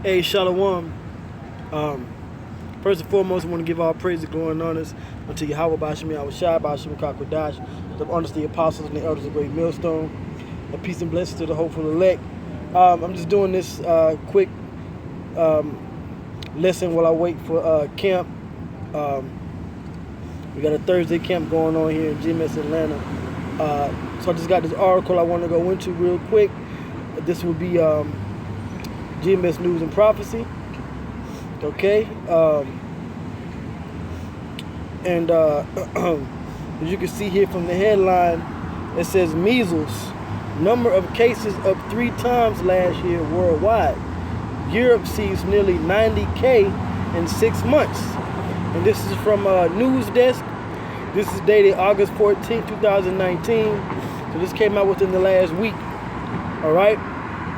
Hey, Shalom. First and foremost, I want to give all praise, glory, and honors unto Yahweh Bashim Yahushai, Bashim Kakwadash, the honors, the apostles, and the elders of Great Millstone, and peace and blessings to the hopeful elect. I'm just doing this quick lesson while I wait for camp. We got a Thursday camp going on here in GMS Atlanta. So I just got this article I want to go into real quick. This will be GMS News and Prophecy. Okay. As you can see here from the headline, it says measles. Number of cases up 3 times last year worldwide. Europe sees nearly 90K in 6 months. And this is from News Desk. This is dated August 14, 2019. So this came out within the last week. All right.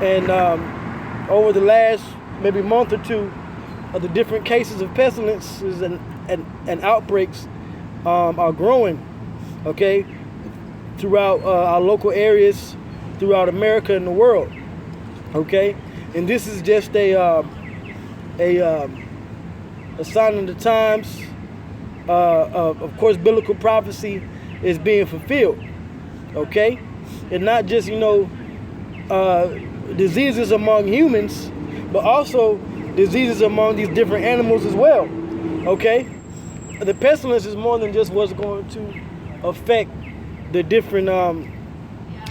And over the last maybe month or two, of the different cases of pestilences and outbreaks are growing, okay, throughout our local areas, throughout America and the world, okay. And this is just a sign of the times. Of course, biblical prophecy is being fulfilled, okay, and not just diseases among humans, but also diseases among these different animals as well, okay? The pestilence is more than just what's going to affect the different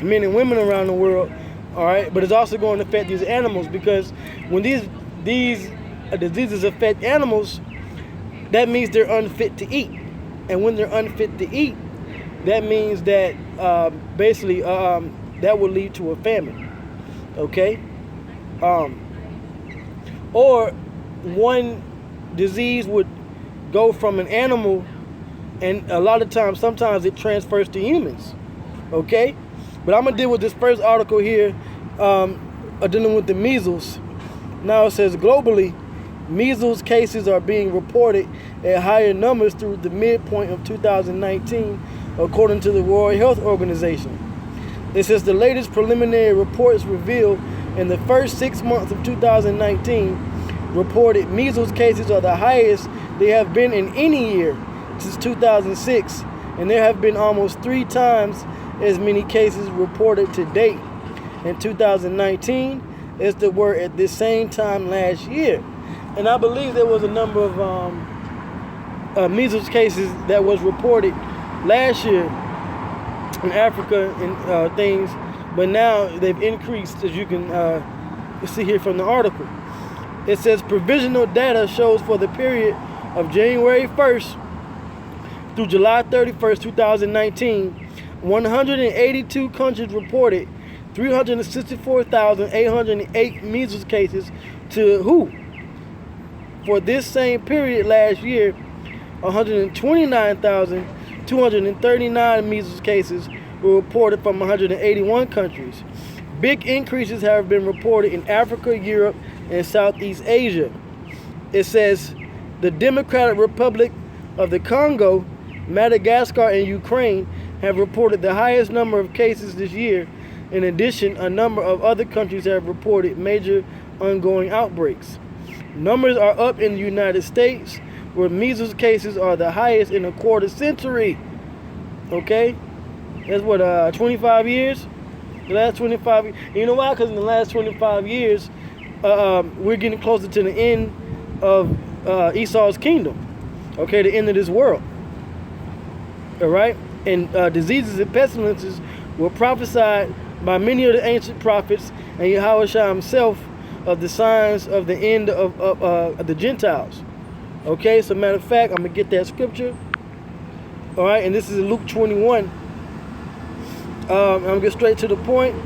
men and women around the world, all right? But it's also going to affect these animals, because when these diseases affect animals, that means they're unfit to eat. And when they're unfit to eat, that means that basically that will lead to a famine, okay? Or one disease would go from an animal, and a lot of times, sometimes it transfers to humans, okay? But I'm going to deal with this first article here, dealing with the measles. Now it says globally, measles cases are being reported at higher numbers through the midpoint of 2019, according to the World Health Organization. It says the latest preliminary reports reveal in the first 6 months of 2019, reported measles cases are the highest they have been in any year since 2006, and there have been almost 3 times as many cases reported to date in 2019 as there were at this same time last year. And I believe there was a number of measles cases that was reported last year in Africa and things, but now they've increased, as you can see here from the article. It says provisional data shows for the period of January 1st through July 31st, 2019, 182 countries reported 364,808 measles cases to WHO. For this same period last year, 129,239 measles cases were reported from 181 countries. Big increases have been reported in Africa, Europe, and Southeast Asia. It says the Democratic Republic of the Congo, Madagascar, and Ukraine have reported the highest number of cases this year. In addition, a number of other countries have reported major ongoing outbreaks. Numbers are up in the United States, where measles cases are the highest in a quarter century. Okay? That's what, 25 years? The last 25 years. You know why? Because in the last 25 years, we're getting closer to the end of Esau's kingdom. Okay? The end of this world. All right? And diseases and pestilences were prophesied by many of the ancient prophets and Yahushua himself of the signs of the end of the Gentiles. Okay? So matter of fact, I'm going to get that scripture. All right? And this is Luke 21. I'm going to get straight to the point.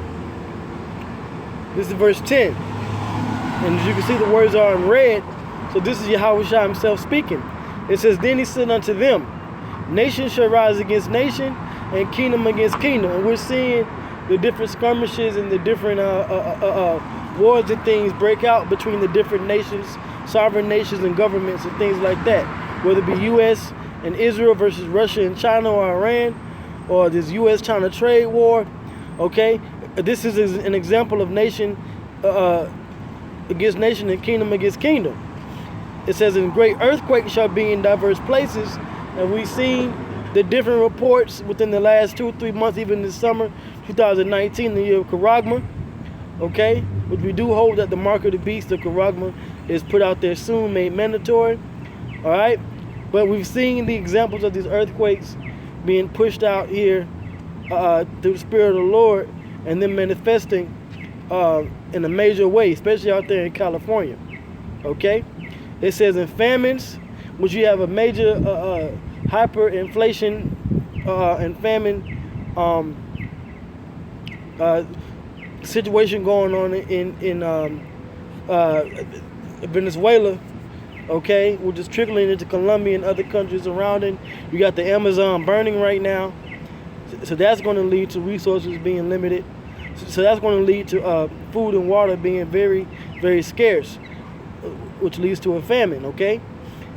This is verse 10. And as you can see, the words are in red. So this is Yahushua himself speaking. It says, then he said unto them, nation shall rise against nation, and kingdom against kingdom. And we're seeing the different skirmishes and the different wars and things break out between the different nations, sovereign nations and governments and things like that. Whether it be U.S. and Israel versus Russia and China or Iran, or this U.S.-China trade war, okay? This is an example of nation against nation and kingdom against kingdom. It says, and great earthquakes shall be in diverse places. And we've seen the different reports within the last 2 or 3 months, even this summer, 2019, the year of Karagma. Okay? Which we do hope that the mark of the beast of Karagma is put out there soon, made mandatory. Alright? But we've seen the examples of these earthquakes being pushed out here through the Spirit of the Lord, and then manifesting in a major way, especially out there in California. Okay? It says in famines, which you have a major hyperinflation and famine situation going on in Venezuela, okay, which is trickling into Colombia and other countries surrounding. You got the Amazon burning right now, so that's going to lead to resources being limited. So that's going to lead to food and water being very, very scarce, which leads to a famine, okay?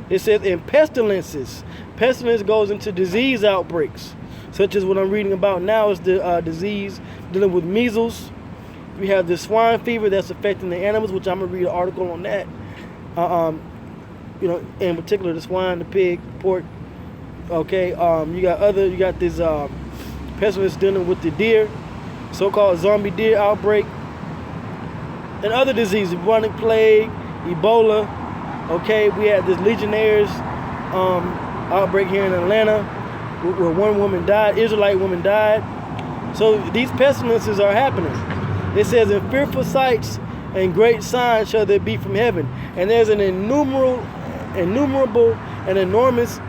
It says in pestilences. Pestilence goes into disease outbreaks, such as what I'm reading about now is the disease dealing with measles. We have the swine fever that's affecting the animals, which I'm going to read an article on that. You know, in particular the swine, the pig, pork. Okay, you got this pestilence dealing with the deer, so-called zombie deer outbreak, and other diseases, bubonic plague, Ebola. Okay, we had this Legionnaires outbreak here in Atlanta, where one woman died, Israelite woman died. So these pestilences are happening. It says, in fearful sights and great signs shall there be from heaven. And there's an innumerable and enormous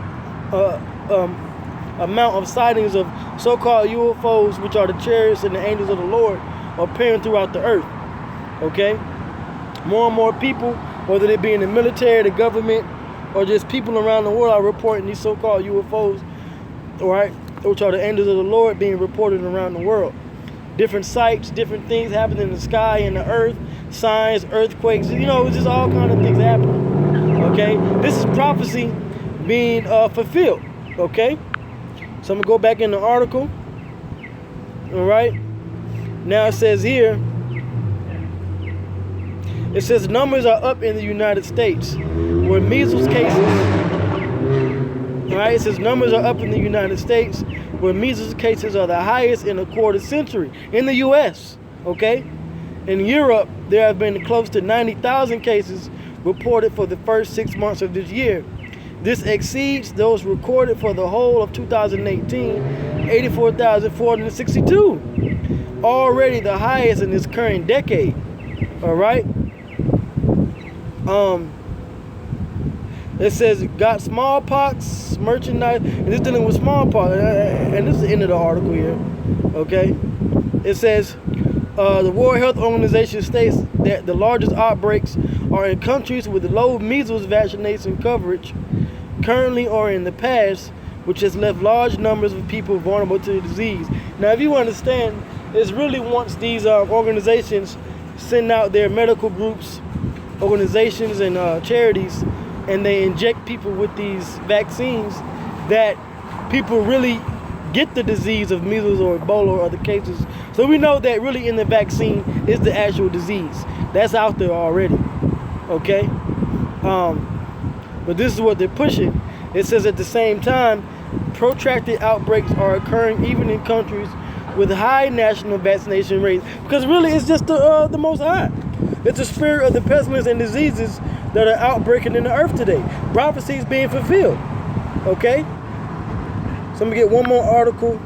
amount of sightings of so-called UFOs, which are the chariots and the angels of the Lord, appearing throughout the earth. Okay? More and more people, whether they be in the military, the government, or just people around the world, are reporting these so-called UFOs, all right, which are the angels of the Lord, being reported around the world. Different sights, different things happening in the sky and the earth, signs, earthquakes, you know, it's just all kinds of things happening. Okay? This is prophecy being fulfilled. Okay? So I'm going to go back in the article. All right? Now it says here, it says numbers are up in the United States where measles cases, all right, it says numbers are up in the United States where measles cases are the highest in a quarter century in the U.S., okay? In Europe, there have been close to 90,000 cases reported for the first 6 months of this year. This exceeds those recorded for the whole of 2018, 84,462, already the highest in this current decade, all right? It says got smallpox merchandise, and it's dealing with smallpox, and this is the end of the article here. Okay, it says the World Health Organization states that the largest outbreaks are in countries with low measles vaccination coverage currently or in the past, which has left large numbers of people vulnerable to the disease. Now, if you understand, it's really once these organizations send out their medical groups, organizations, and charities, and they inject people with these vaccines, that people really get the disease of measles or Ebola or other cases. So we know that really in the vaccine is the actual disease. That's out there already. Okay? But this is what they're pushing. It says at the same time, protracted outbreaks are occurring even in countries with high national vaccination rates. Because really it's just the most high. It's the spirit of the pestilence and diseases that are outbreaking in the earth today. Prophecy is being fulfilled. Okay? So I'm going to get one more article.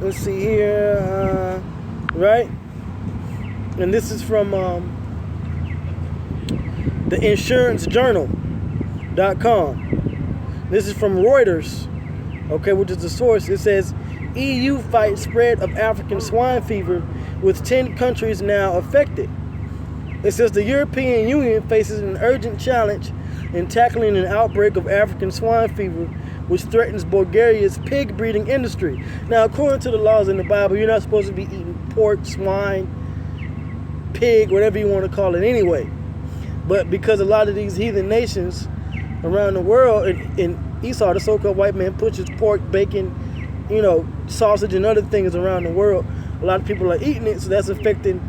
Let's see here. Right? And this is from the insurancejournal.com. This is from Reuters. Okay, which is the source. It says, EU fights spread of African swine fever with 10 countries now affected. It says the European Union faces an urgent challenge in tackling an outbreak of African swine fever, which threatens Bulgaria's pig breeding industry. Now, according to the laws in the Bible, you're not supposed to be eating pork, swine, pig, whatever you want to call it anyway. But because a lot of these heathen nations around the world, in Esau, the so-called white man, pushes pork, bacon, you know, sausage and other things around the world, a lot of people are eating it, so that's affecting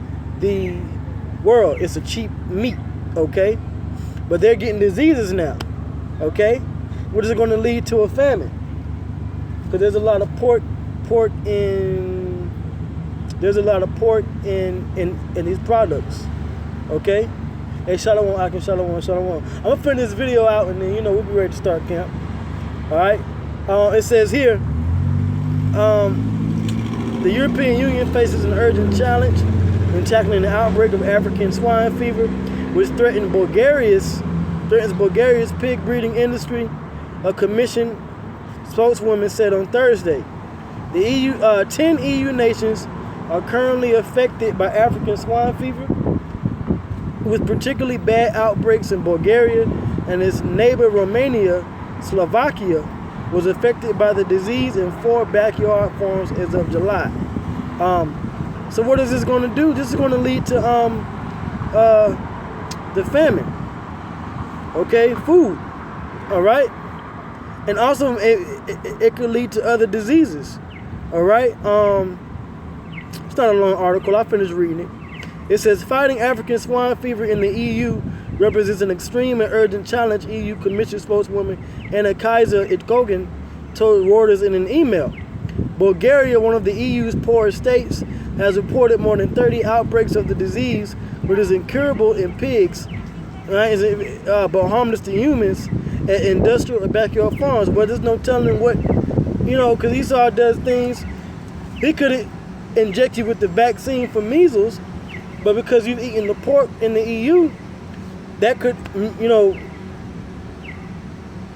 the world. It's a cheap meat, okay? But they're getting diseases now, okay? What is it going to lead to? A famine. Because there's a lot of pork in these products, okay? Hey, Shalom, Akin, Shalom. I'm going to finish this video out, and then, we'll be ready to start camp. All right? It says here, the European Union faces an urgent challenge in tackling the outbreak of African swine fever, which threatens Bulgaria's pig breeding industry, a commission spokeswoman said on Thursday. The EU, 10 EU nations are currently affected by African swine fever, with particularly bad outbreaks in Bulgaria, and its neighbor Romania. Slovakia was affected by the disease in 4 backyard farms as of July. So what is this going to do? This is going to lead to the famine. Okay, food. All right, and also it could lead to other diseases. All right. It's not a long article. I finished reading it. It says fighting African swine fever in the EU represents an extreme and urgent challenge, EU Commission spokeswoman Anna Kaiser-Itkogan told Reuters in an email. Bulgaria, one of the EU's poorest states, has reported more than 30 outbreaks of the disease, which is incurable in pigs, right, but harmless to humans at industrial and backyard farms. But there's no telling what, because Esau does things. He could inject you with the vaccine for measles, but because you've eaten the pork in the EU, that could,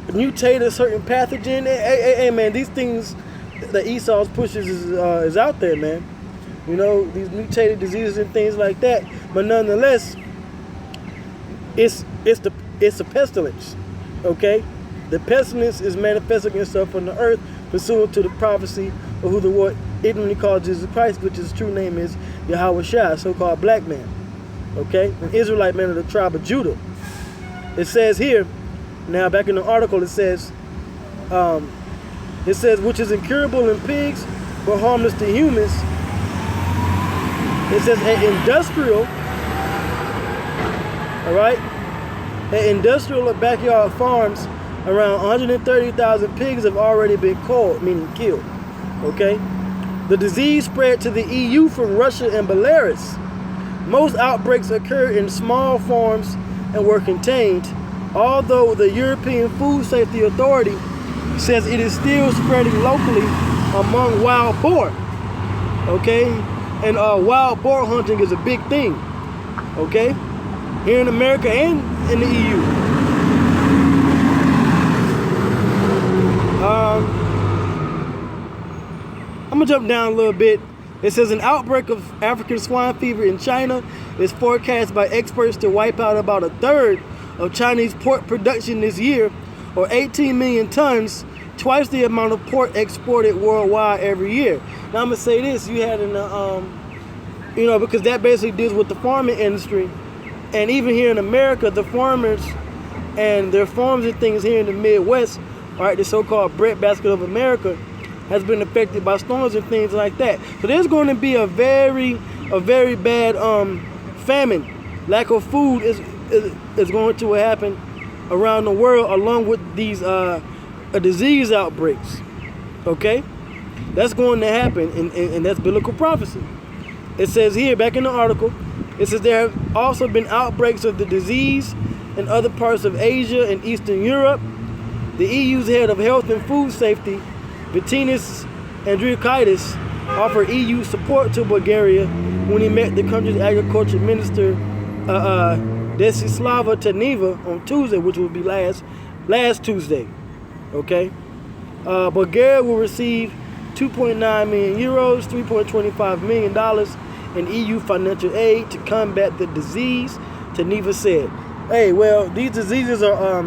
mutate a certain pathogen. Hey, man, these things that Esau pushes is out there, man. These mutated diseases and things like that. But nonetheless, it's a pestilence. Okay, the pestilence is manifesting itself on the earth, pursuant to the prophecy of who the Lord ignorantly called Jesus Christ, which his true name is Yahweh Shai, so-called black man. Okay, an Israelite man of the tribe of Judah. It says here, now back in the article, it says, which is incurable in pigs, but harmless to humans. It says industrial backyard farms, around 130,000 pigs have already been culled, meaning killed. Okay, the disease spread to the EU from Russia and Belarus. Most outbreaks occurred in small farms and were contained, although the European Food Safety Authority says it is still spreading locally among wild boar. Okay, and wild boar hunting is a big thing. Okay, here in America and in the EU. I'm gonna jump down a little bit. It says an outbreak of African swine fever in China is forecast by experts to wipe out about 1/3 of Chinese pork production this year, or 18 million tons, twice the amount of pork exported worldwide every year. Now I'm gonna say this: you had because that basically deals with the farming industry, and even here in America, the farmers and their farms and things here in the Midwest, all right, the so-called breadbasket of America, has been affected by storms and things like that. So there's going to be a very bad famine. Lack of food is going to happen around the world, along with these disease outbreaks. Okay, that's going to happen, and that's biblical prophecy. It says here, back in the article, it says there have also been outbreaks of the disease in other parts of Asia and Eastern Europe. The EU's head of health and food safety, Pestilence Andriukaitis, offered EU support to Bulgaria when he met the country's agriculture minister, Desislava Taneva, on Tuesday, which will be last Tuesday. Okay, Bulgaria will receive 2.9 million euros, $3.25 million in EU financial aid to combat the disease, Taneva said. Hey, well, these diseases are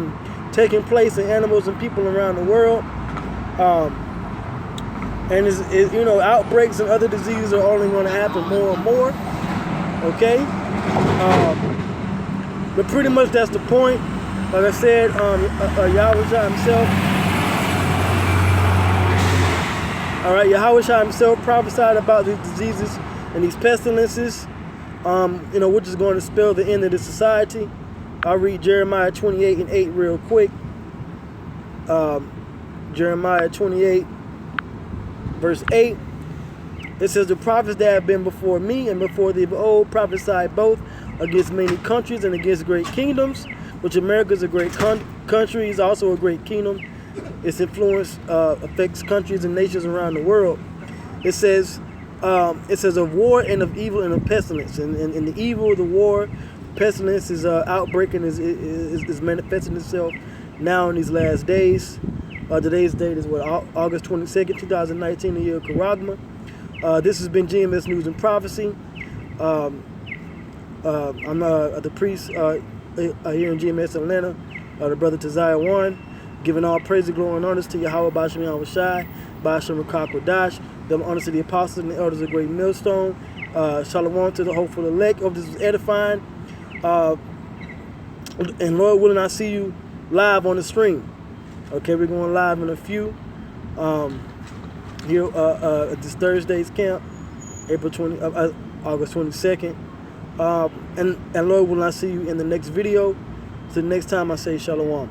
taking place in animals and people around the world. And outbreaks and other diseases are only going to happen more and more. Okay, but pretty much that's the point. Like I said, Yahweh himself. All right, Yahweh himself prophesied about these diseases and these pestilences. We're just going to spell the end of this society. I'll read Jeremiah 28:8 real quick. Jeremiah 28, verse 8. It says, the prophets that have been before me and before thee of old prophesied both against many countries and against great kingdoms, which America is a great country, is also a great kingdom. Its influence affects countries and nations around the world. It says of war and of evil and of pestilence. And the evil, the war, pestilence is outbreaking, is manifesting itself now in these last days. Today's date is August 22nd, 2019, the year of Karagma. This has been GMS News and Prophecy. I'm the priest here in GMS Atlanta, the brother Taziah Warren, giving all praise and glory and honors to Yahweh Bashem Yahweh Shai, Bashem Rakakwadash, them honors to the apostles and the elders of Great Millstone. Shalom to the hopeful elect. Hope this was edifying. And Lord willing, I'll see you live on the stream. Okay, we're going live in a few. Here at this Thursday's camp, August 22nd. And Lord will I see you in the next video. So the next time I say Shalom.